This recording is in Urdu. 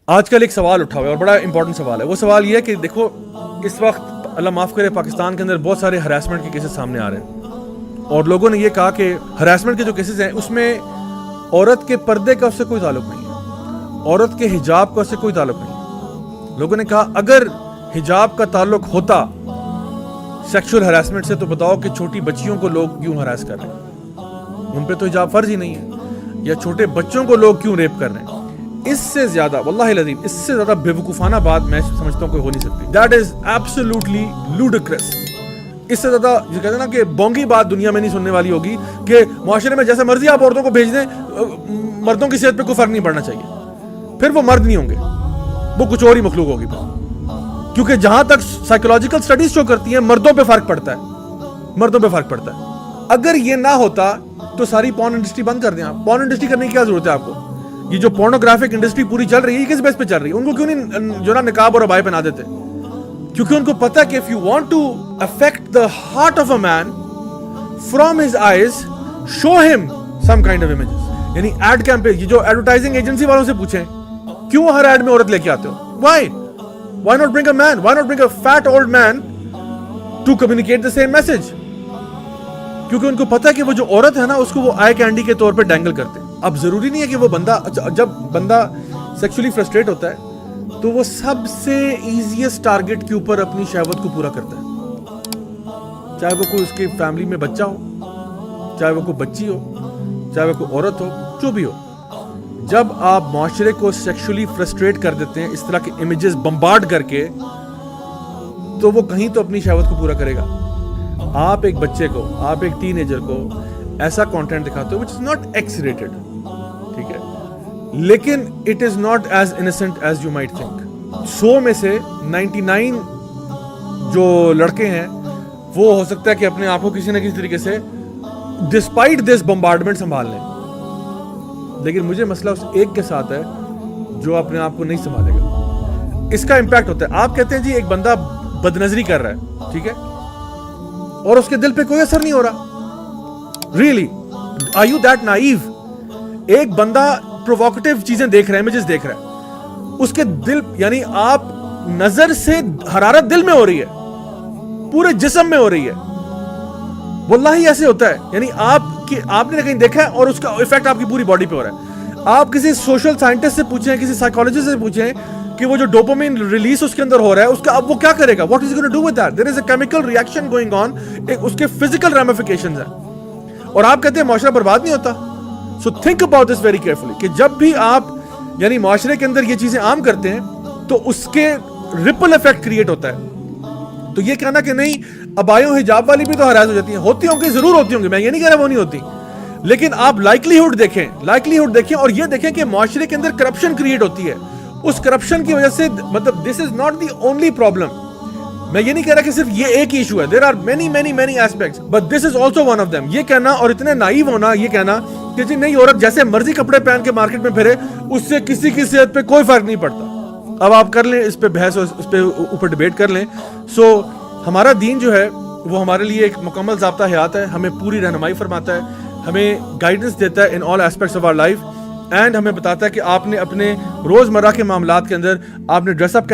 آج کل ایک سوال اٹھا ہوا ہے اور بڑا امپورٹنٹ سوال ہے. وہ سوال یہ ہے کہ دیکھو اس وقت اللہ معاف کرے پاکستان کے اندر بہت سارے ہراسمنٹ کے کیسز سامنے آ رہے ہیں اور لوگوں نے یہ کہا کہ ہراسمنٹ کے جو کیسز ہیں اس میں عورت کے پردے کا اس سے کوئی تعلق نہیں ہے, عورت کے حجاب کا اس سے کوئی تعلق نہیں ہے. لوگوں نے کہا اگر حجاب کا تعلق ہوتا سیکشول ہراسمنٹ سے تو بتاؤ کہ چھوٹی بچیوں کو لوگ کیوں ہراس کر رہے ہیں, ان پہ تو حجاب فرض ہی نہیں ہے, یا چھوٹے بچوں کو لوگ کیوں ریپ کر رہے ہیں. اس سے زیادہ واللہ العظیم اس سے زیادہ بیوقوفانہ بات میں سمجھتا ہوں کوئی ہو نہیں سکتی. That is absolutely لوڈیکرس. اس سے زیادہ جو کہتے ہیں نا کہ بونگی بات دنیا میں نہیں سننے والی ہوگی کہ معاشرے میں جیسے مرضی آپ عورتوں کو بھیج دیں, مردوں کی صحت پہ کوئی فرق نہیں پڑنا چاہیے. پھر وہ مرد نہیں ہوں گے, وہ کچھ اور ہی مخلوق ہوگی پھر. کیونکہ جہاں تک سائیکولوجیکل سٹڈیز شو کرتی ہیں مردوں پہ فرق پڑتا ہے, مردوں پہ فرق پڑتا ہے. اگر یہ نہ ہوتا تو ساری پورن انڈسٹری بند کر دیں. آپ پورن انڈسٹری کرنے کی کیا ضرورت ہے آپ کو؟ یہ جو پورنوگرافک انڈسٹری پوری چل رہی ہے یہ کس بیس پہ چل رہی ہے؟ ان کو کیوں نہیں جو نا نقاب اور عبائے پہنا دیتے؟ کیونکہ ان کو پتا ہے کہ if you want to affect the heart of a man from his eyes, show him some kind of images. یعنی ایڈ کیمپین, یہ جو ایڈورٹائزنگ ایجنسی والوں سے پوچھیں کیوں ہر ایڈ میں عورت لے کے آتے ہو؟ Why not bring a man? Why not bring a fat old man to communicate the same message? کیونکہ ان کو پتا ہے کہ وہ جو عورت ہے نا اس کو وہ آئی کینڈی کے طور پہ ڈینگل کرتے ہیں. اب ضروری نہیں ہے کہ وہ بندہ, جب بندہ سیکشولی فرسٹریٹ ہوتا ہے تو وہ سب سے ایزیسٹ ٹارگٹ کے اوپر اپنی شہوت کو پورا کرتا ہے, چاہے وہ کوئی اس کی فیملی میں بچہ ہو, چاہے وہ کوئی بچی ہو, چاہے وہ کوئی عورت ہو, جو بھی ہو. جب آپ معاشرے کو سیکشولی فرسٹریٹ کر دیتے ہیں اس طرح کے امیجز بمبارڈ کر کے, تو وہ کہیں تو اپنی شہوت کو پورا کرے گا. آپ ایک بچے کو, آپ ایک ٹین ایجر کو ایسا کانٹینٹ دکھاتے ہو which is not X-rated, ٹھیک ہے, لیکن it is not as innocent as you might think. 100 میں سے 99 جو لڑکے ہیں وہ ہو سکتا ہے کہ اپنے آپ کو کسی نہ کسی طریقے سے ڈسپائٹ دس بمبارڈمنٹ سنبھال لیں, لیکن مجھے مسئلہ اس ایک کے ساتھ ہے جو اپنے آپ کو نہیں سنبھالے گا. اس کا امپیکٹ ہوتا ہے. آپ کہتے ہیں جی ایک بندہ بد نظری کر رہا ہے, ٹھیک ہے, اور اس کے دل پہ کوئی اثر نہیں ہو رہا. Really? Are you that naive? ایک بندہ پرووکیٹو چیزیں دیکھ رہا ہے, امیجز دیکھ رہا ہے, اس کے دل, یعنی آپ نظر سے حرارت دل میں ہو رہی ہے, پورے جسم میں ہو رہی ہے. واللہ ایسے ہوتا ہے. یعنی آپ نے کہیں دیکھا ہے اور اس کا افیکٹ آپ کی پوری باڈی پہ ہو رہا ہے. آپ کسی سوشل سائنٹسٹ سے پوچھیں, کسی سائیکالوجسٹ سے پوچھیں کہ وہ جو ڈوپامین ریلیز اس کے اندر ہو رہا ہے اس کا اب وہ کیا کرے گا, what is he going to do with that? There is a chemical reaction going on. اس کے physical ramifications ہیں. اور آپ کہتے ہیں معاشرہ برباد نہیں ہوتا. So think about this very carefully کہ جب بھی آپ یعنی معاشرے کے اندر یہ چیزیں عام کرتے ہیں تو اس کے ریپل ایفیکٹ کریٹ ہوتا ہے. تو یہ کہنا کہ نہیں ابایوں حجاب والی بھی تو ہراس ہو جاتی ہیں, ہوتی ہوں گی, ضرور ہوتی ہوں گی, میں یہ نہیں کہہ رہا وہ نہیں ہوتی, لیکن آپ لائکلیہڈ دیکھیں اور یہ دیکھیں کہ معاشرے کے اندر کرپشن کریٹ ہوتی ہے. اس کرپشن کی وجہ سے مطلب this is not the only problem. میں یہ نہیں کہہ رہا کہ صرف یہ ایک ایشو ہے, there are many aspects, but this is also one of them. یہ کہنا اور اتنے نائیو ہونا, یہ کہنا کہ جی نہیں عورت جیسے مرضی کپڑے پہن کے مارکیٹ میں پھرے اس سے کسی کی صحت پہ کوئی فرق نہیں پڑتا. اب آپ کر لیں اس پہ بحث, اس پہ اوپر ڈیبیٹ کر لیں. سو ہمارا دین جو ہے وہ ہمارے لیے ایک مکمل ضابطہ حیات ہے, ہمیں پوری رہنمائی فرماتا ہے, ہمیں گائیڈنس دیتا ہے in all aspects of our life, and ہمیں بتاتا ہے کہ آپ نے اپنے روزمرہ کے معاملات کے اندر آپ نے ڈریس اپ کیسے